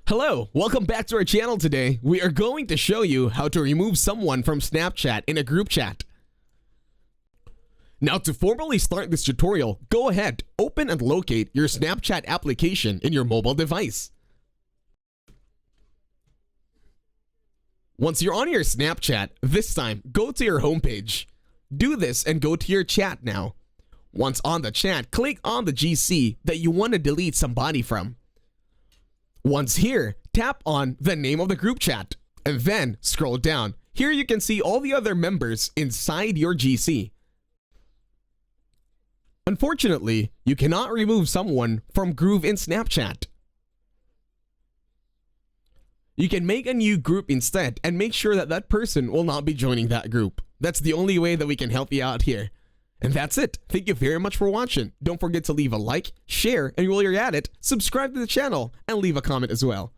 Hello, welcome back to our channel today. We are going to show you how to remove someone from Snapchat in a group chat. Now to formally start this tutorial, go ahead, open and locate your Snapchat application in your mobile device. Once you're on your Snapchat, this time go to your homepage. Do this and go to your chat now. Once on the chat, click on the GC that you want to delete somebody from. Once here, tap on the name of the group chat and then scroll down. Here you can see all the other members inside your GC. Unfortunately, you cannot remove someone from Groove in Snapchat. You can make a new group instead and make sure that that person will not be joining that group. That's the only way that we can help you out here. And that's it. Thank you very much for watching. Don't forget to leave a like, share, and while you're at it, subscribe to the channel and leave a comment as well.